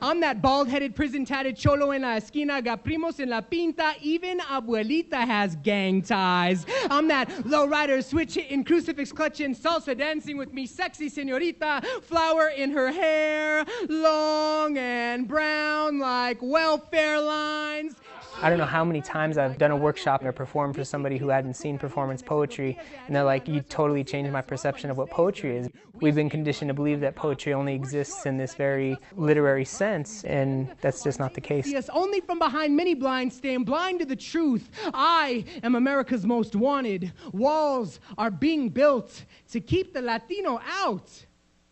I'm that bald-headed, prison-tatted cholo en la esquina, got primos en la pinta, even abuelita has gang ties. I'm that lowrider, switch-hitting, crucifix clutching, salsa dancing with me, sexy señorita, flower in her hair, long and brown like welfare lines. I don't know how many times I've done a workshop or performed for somebody who hadn't seen performance poetry, and they're like, you totally changed my perception of what poetry is. We've been conditioned to believe that poetry only exists in this very literary sense, and that's just not the case. Yes, only from behind many blinds stand blind to the truth. I am America's most wanted. Walls are being built to keep the Latino out.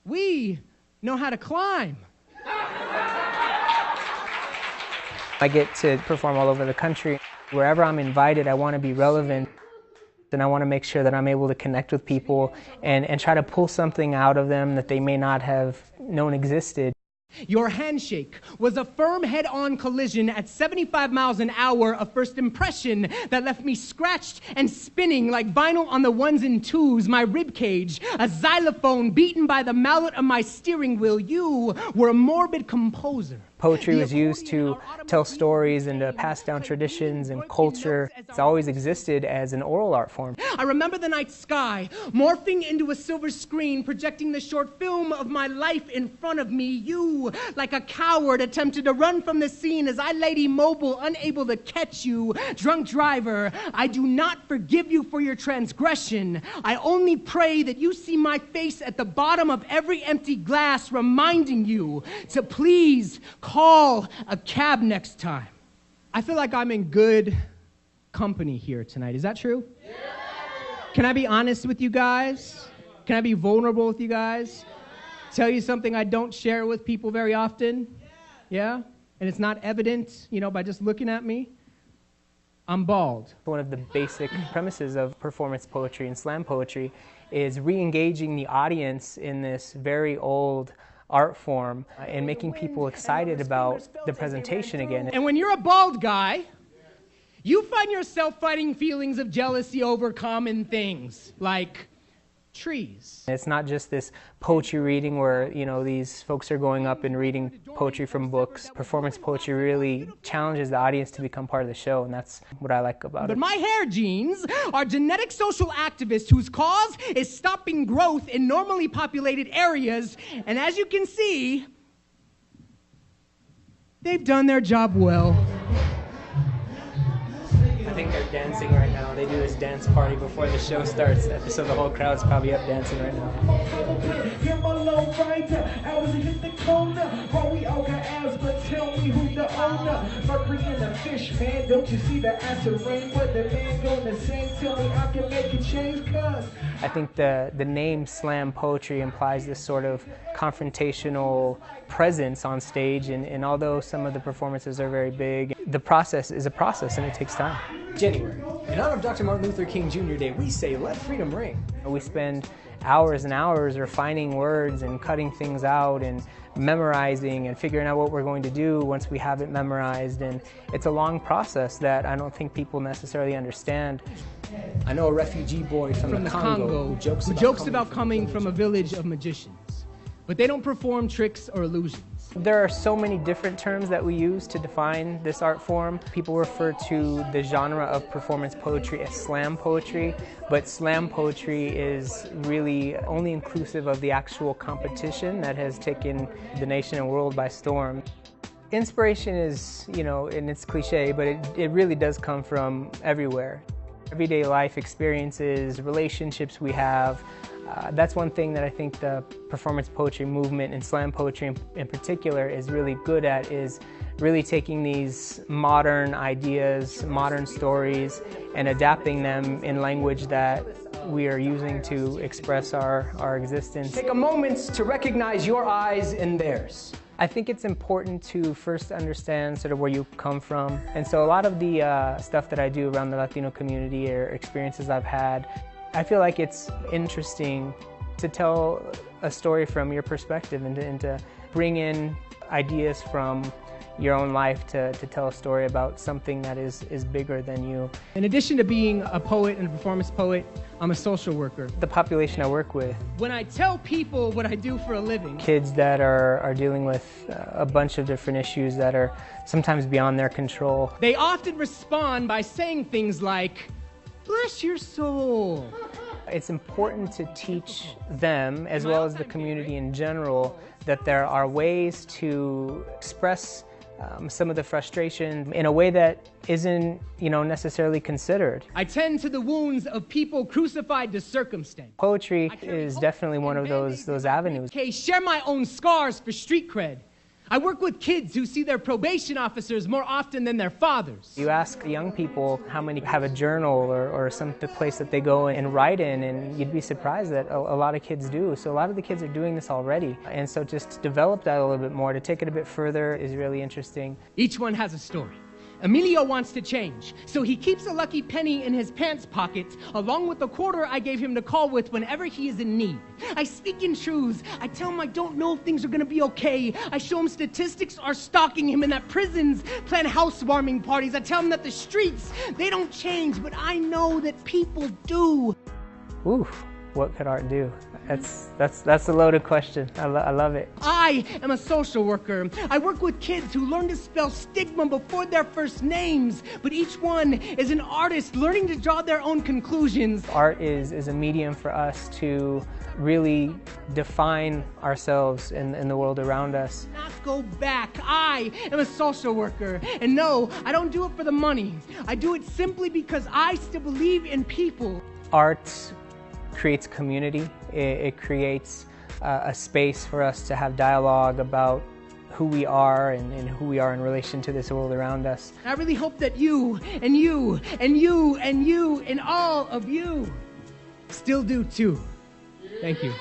We know how to climb. I get to perform all over the country. Wherever I'm invited, I want to be relevant, and I want to make sure that I'm able to connect with people and try to pull something out of them that they may not have known existed. Your handshake was a firm head-on collision at 75 miles an hour, a first impression that left me scratched and spinning like vinyl on the ones and twos, my ribcage, a xylophone beaten by the mallet of my steering wheel. You were a morbid composer. Poetry was used to tell stories and to pass down traditions and culture. It's always existed as an oral art form. I remember the night sky morphing into a silver screen, projecting the short film of my life in front of me. You, like a coward, attempted to run from the scene as I laid immobile, unable to catch you. Drunk driver, I do not forgive you for your transgression. I only pray that you see my face at the bottom of every empty glass, reminding you to please call a cab next time. I feel like I'm in good company here tonight. Is that true? Yeah. Can I be honest with you guys? Can I be vulnerable with you guys? Tell you something I don't share with people very often? Yeah? And it's not evident, by just looking at me? I'm bald. One of the basic premises of performance poetry and slam poetry is re-engaging the audience in this very old art form and making people excited about the presentation again. And when you're a bald guy, you find yourself fighting feelings of jealousy over common things, like trees. It's not just this poetry reading where, these folks are going up and reading poetry from books. Performance poetry really challenges the audience to become part of the show, and that's what I like about it. But my hair genes are genetic social activists whose cause is stopping growth in normally populated areas, and as you can see, they've done their job well. I think they're dancing right now. They do this dance party before the show starts, so the whole crowd's probably up dancing right now. I think the name slam poetry implies this sort of confrontational presence on stage, and although some of the performances are very big, the process is a process and it takes time. January. In honor of Dr. Martin Luther King Jr. Day, we say, let freedom ring. We spend hours and hours refining words and cutting things out and memorizing and figuring out what we're going to do once we have it memorized, and it's a long process that I don't think people necessarily understand. I know a refugee boy from the Congo who jokes about coming from a village of magicians, but they don't perform tricks or illusions. There are so many different terms that we use to define this art form. People refer to the genre of performance poetry as slam poetry, but slam poetry is really only inclusive of the actual competition that has taken the nation and world by storm. Inspiration is, and it's cliche, but it really does come from everywhere. Everyday life experiences, relationships we have. That's one thing that I think the performance poetry movement and slam poetry in particular is really good at, is really taking these modern ideas, modern stories, and adapting them in language that we are using to express our existence. Take a moment to recognize your eyes and theirs. I think it's important to first understand sort of where you come from. And so a lot of the stuff that I do around the Latino community or experiences I've had, I feel like it's interesting to tell a story from your perspective and to bring in ideas from your own life to tell a story about something that is bigger than you. In addition to being a poet and a performance poet, I'm a social worker. The population I work with, when I tell people what I do for a living, kids that are dealing with a bunch of different issues that are sometimes beyond their control, they often respond by saying things like, "Bless your soul." It's important to teach them, as well as the community in general, that there are ways to express some of the frustration in a way that isn't, necessarily considered. I tend to the wounds of people crucified to circumstance. Poetry is definitely one of those avenues. Okay, share my own scars for street cred. I work with kids who see their probation officers more often than their fathers. You ask young people how many have a journal or some place that they go and write in, and you'd be surprised that a lot of kids do. So a lot of the kids are doing this already. And so just to develop that a little bit more, to take it a bit further, is really interesting. Each one has a story. Emilio wants to change, so he keeps a lucky penny in his pants pocket, along with the quarter I gave him to call with whenever he is in need. I speak in truths. I tell him I don't know if things are gonna be okay. I show him statistics are stalking him and that prisons plan housewarming parties. I tell him that the streets, they don't change, but I know that people do. Ooh, what could art do? That's a loaded question. I love it. I am a social worker. I work with kids who learn to spell stigma before their first names, but each one is an artist learning to draw their own conclusions. Art is a medium for us to really define ourselves in the world around us. Not go back. I am a social worker. And no, I don't do it for the money. I do it simply because I still believe in people. Art creates community. It creates a space for us to have dialogue about who we are and who we are in relation to this world around us. I really hope that you and you and you and you and all of you still do too. Thank you.